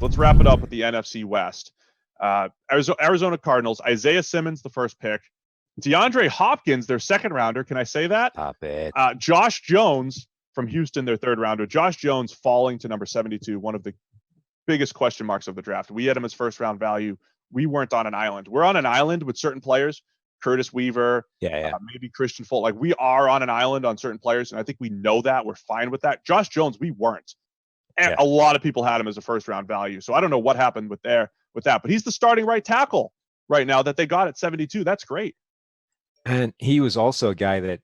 let's wrap it up with the NFC West. Arizona Cardinals, Isaiah Simmons, the first pick. DeAndre Hopkins, their second rounder. Can I say that? Stop it. Josh Jones from Houston, their third rounder. Josh Jones falling to number 72, one of the biggest question marks of the draft. We had him as first round value. We weren't on an island. We're on an island with certain players. Curtis Weaver, maybe Christian Fulton. Like, we are on an island on certain players, and I think we know that. We're fine with that. Josh Jones, we weren't. And a lot of people had him as a first round value. So I don't know what happened with that, but he's the starting right tackle right now that they got at 72. That's great. And he was also a guy that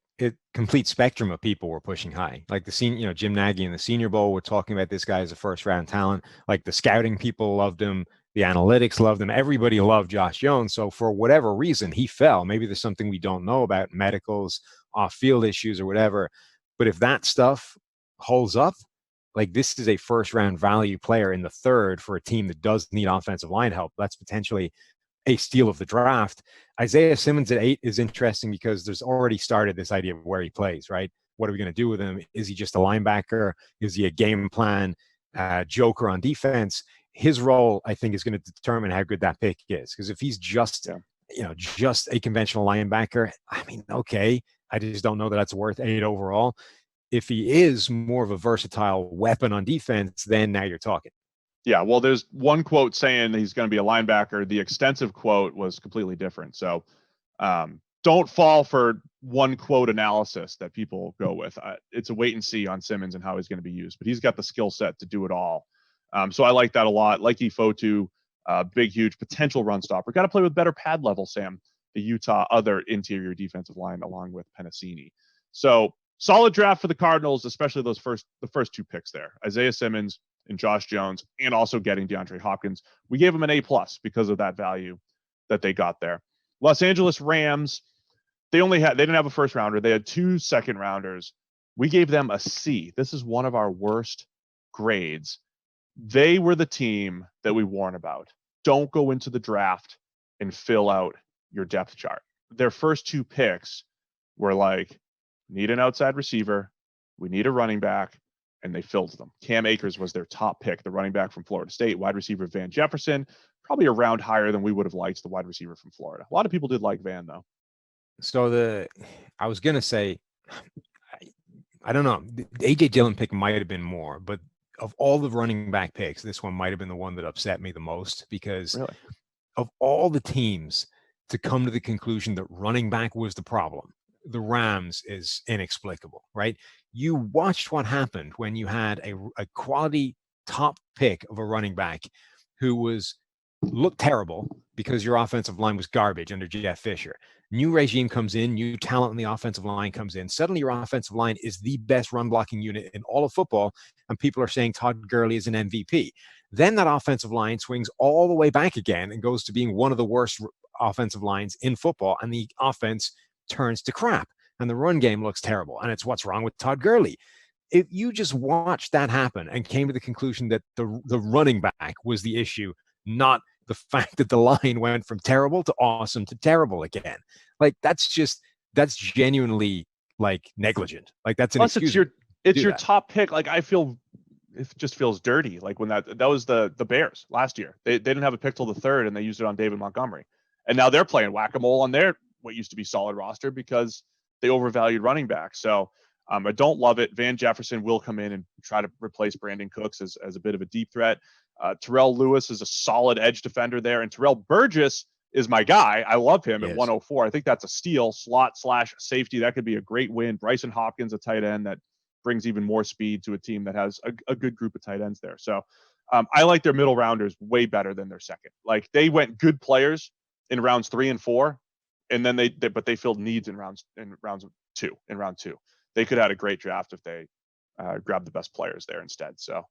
complete spectrum of people were pushing high. Like the senior, Jim Nagy in the Senior Bowl were talking about this guy as a first round talent. Like the scouting people loved him. The analytics loved him. Everybody loved Josh Jones. So for whatever reason, he fell. Maybe there's something we don't know about, medicals, off-field issues or whatever. But if that stuff holds up, like, this is a first round value player in the third for a team that does need offensive line help. That's potentially a steal of the draft. Isaiah Simmons at 8 is interesting because there's already started this idea of where he plays, right? What are we going to do with him? Is he just a linebacker? Is he a game plan joker on defense? His role, I think, is going to determine how good that pick is. Because if he's just, just a conventional linebacker, I mean, okay, I just don't know that that's worth 8 overall. If he is more of a versatile weapon on defense, then now you're talking. Yeah, well, there's one quote saying he's going to be a linebacker. The extensive quote was completely different. So don't fall for one quote analysis that people go with. It's a wait and see on Simmons and how he's going to be used. But he's got the skill set to do it all. So I like that a lot. Like Fotu, big, huge potential run stopper. Got to play with better pad level, Sam, the Utah other interior defensive line, along with Penasini. So solid draft for the Cardinals, especially the first 2 picks there. Isaiah Simmons and Josh Jones, and also getting DeAndre Hopkins. We gave them an A+ because of that value that they got there. Los Angeles Rams, they didn't have a first rounder. They had 2 second rounders. We gave them a C. This is one of our worst grades. They were the team that we warn about. Don't go into the draft and fill out your depth chart. Their first 2 picks were like, need an outside receiver. We need a running back. And they filled them. Cam Akers was their top pick, the running back from Florida State. Wide receiver Van Jefferson, probably a round higher than we would have liked, the wide receiver from Florida. A lot of people did like Van, though. So I was going to say, I don't know, the A.J. Dillon pick might have been more, but of all the running back picks, this one might have been the one that upset me the most because of all the teams to come to the conclusion that running back was the problem, the Rams is inexplicable, right? You watched what happened when you had a quality top pick of a running back who looked terrible because your offensive line was garbage under Jeff Fisher. New regime comes in, new talent in the offensive line comes in. Suddenly your offensive line is the best run blocking unit in all of football, and people are saying Todd Gurley is an MVP. Then that offensive line swings all the way back again and goes to being one of the worst offensive lines in football, and the offense turns to crap. And the run game looks terrible. And it's what's wrong with Todd Gurley. If you just watched that happen and came to the conclusion that the running back was the issue, not the fact that the line went from terrible to awesome to terrible again. Like, that's genuinely like negligent. Like, that's an excuse. It's your top pick. Like, I feel it just feels dirty. Like when that was the Bears last year. They didn't have a pick till the 3rd and they used it on David Montgomery. And now they're playing whack-a-mole on their what used to be solid roster because they overvalued running back. So I don't love it. Van Jefferson will come in and try to replace Brandon Cooks as a bit of a deep threat. Terrell Lewis is a solid edge defender there. And Terrell Burgess is my guy. I love him at 104. I think that's a steal, slot/safety. That could be a great win. Bryson Hopkins, a tight end that brings even more speed to a team that has a good group of tight ends there. So I like their middle rounders way better than their second. Like, they went good players in rounds 3 and 4. And then but they filled needs in round 2. They could have had a great draft if they grabbed the best players there instead. So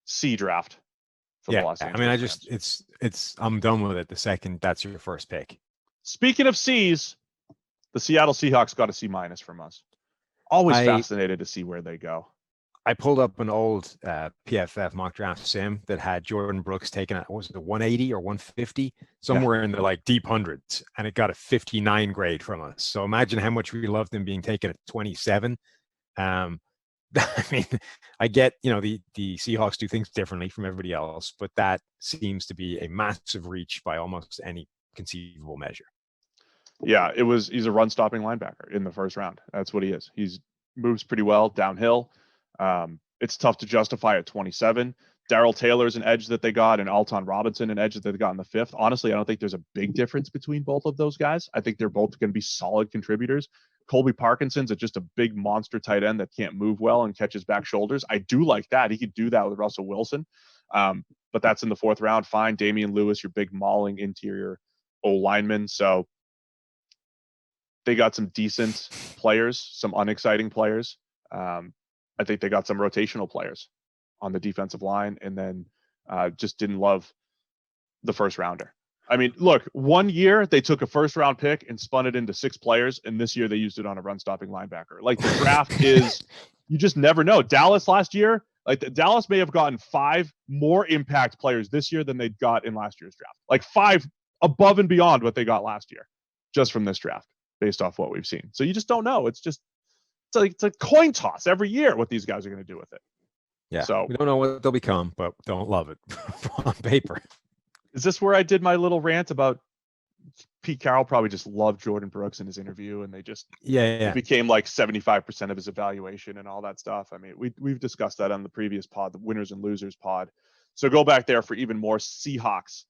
C draft. For the Los Angeles Rams. I'm done with it. The second that's your first pick. Speaking of C's, the Seattle Seahawks got a C- from us. Always fascinated to see where they go. I pulled up an old PFF mock draft sim that had Jordan Brooks taken at, was it a 180 or 150? Somewhere in the like deep hundreds, and it got a 59 grade from us. So imagine how much we loved him being taken at 27. I mean, I get, the Seahawks do things differently from everybody else, but that seems to be a massive reach by almost any conceivable measure. Yeah, he's a run stopping linebacker in the first round. That's what he is. He's moves pretty well downhill. It's tough to justify at 27. Darrell Taylor's an edge that they got, and Alton Robinson an edge that they got in the 5th. Honestly, I don't think there's a big difference between both of those guys. I think they're both going to be solid contributors. Colby Parkinson's just a big monster tight end that can't move well and catches back shoulders. I do like that. He could do that with Russell Wilson. But that's in the 4th round. Fine. Damian Lewis, your big mauling interior O-lineman. So they got some decent players, some unexciting players. I think they got some rotational players on the defensive line, and then just didn't love the first rounder. I mean, look, one year they took a first round pick and spun it into 6 players, and this year they used it on a run stopping linebacker. Like, the draft is, you just never know. Dallas last year, Dallas may have gotten 5 more impact players this year than they got in last year's draft. Like 5 above and beyond what they got last year, just from this draft, based off what we've seen. So you just don't know. It's a coin toss every year what these guys are going to do with it. Yeah. So we don't know what they'll become, but don't love it on paper. Is this where I did my little rant about Pete Carroll probably just loved Jordan Brooks in his interview, and they just it became like 75% of his evaluation and all that stuff? I mean, we've discussed that on the previous pod, the winners and losers pod. So go back there for even more Seahawks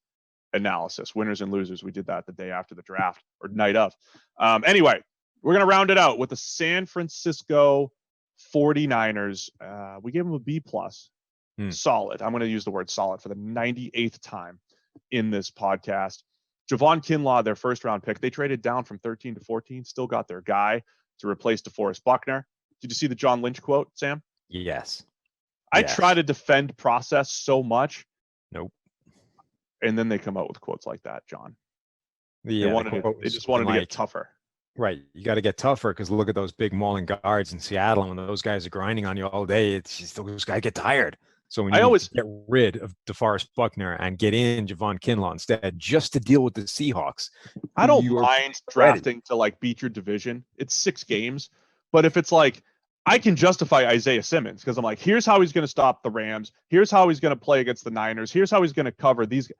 analysis, winners and losers. We did that the day after the draft, or night of. Anyway, we're going to round it out with the San Francisco 49ers. We gave them a B+. Solid. I'm going to use the word solid for the 98th time in this podcast. Javon Kinlaw, their first round pick, they traded down from 13 to 14, still got their guy to replace DeForest Buckner. Did you see the John Lynch quote, Sam? Yes. I try to defend process so much. Nope. And then they come out with quotes like that, John. They just wanted to get tougher. Right. You got to get tougher, because look at those big mauling guards in Seattle. And when those guys are grinding on you all day, it's just, those guys get tired. So when you get rid of DeForest Buckner and get in Javon Kinlaw instead, just to deal with the Seahawks. I don't mind drafting to beat your division. It's 6 games. But if it's I can justify Isaiah Simmons, because I'm like, here's how he's going to stop the Rams. Here's how he's going to play against the Niners. Here's how he's going to cover these.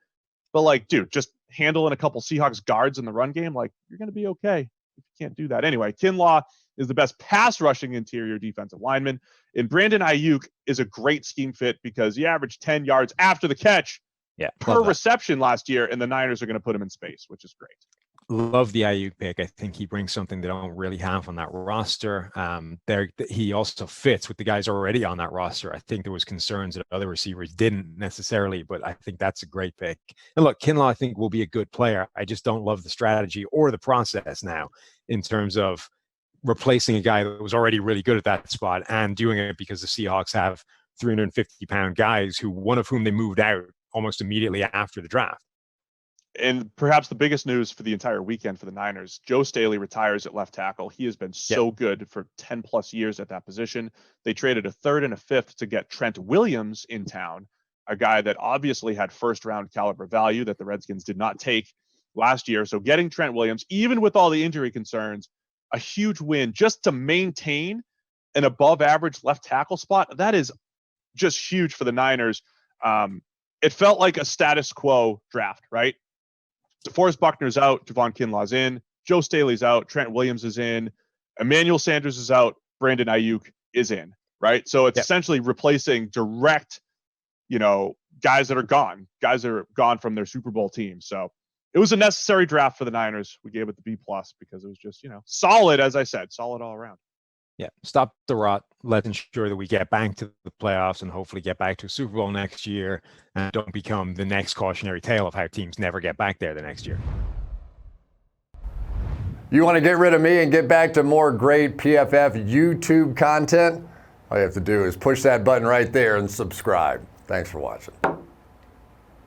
But dude, just handling a couple Seahawks guards in the run game, you're going to be okay. You can't do that. Anyway, Kinlaw is the best pass rushing interior defensive lineman. And Brandon Ayuk is a great scheme fit, because he averaged 10 yards after the catch per reception last year, and the Niners are going to put him in space, which is great. Love the Ayuk pick. I think he brings something they don't really have on that roster. He also fits with the guys already on that roster. I think there was concerns that other receivers didn't necessarily, but I think that's a great pick. And look, Kinlaw, I think, will be a good player. I just don't love the strategy or the process now in terms of replacing a guy that was already really good at that spot and doing it because the Seahawks have 350-pound guys one of whom they moved out almost immediately after the draft. And perhaps the biggest news for the entire weekend for the Niners, Joe Staley retires at left tackle. He has been so good for 10 plus years at that position. They traded a 3rd and a 5th to get Trent Williams in town, a guy that obviously had first round caliber value that the Redskins did not take last year. So getting Trent Williams, even with all the injury concerns, a huge win just to maintain an above average left tackle spot. That is just huge for the Niners. It felt like a status quo draft, right? DeForest Buckner's out, Javon Kinlaw's in, Joe Staley's out, Trent Williams is in, Emmanuel Sanders is out, Brandon Ayuk is in, right? So it's essentially replacing direct, guys that are gone from their Super Bowl team. So it was a necessary draft for the Niners. We gave it the B+ because it was just, solid, as I said, solid all around. Yeah, stop the rot. Let's ensure that we get back to the playoffs and hopefully get back to a Super Bowl next year, and don't become the next cautionary tale of how teams never get back there the next year. You want to get rid of me and get back to more great PFF YouTube content? All you have to do is push that button right there and subscribe. Thanks for watching.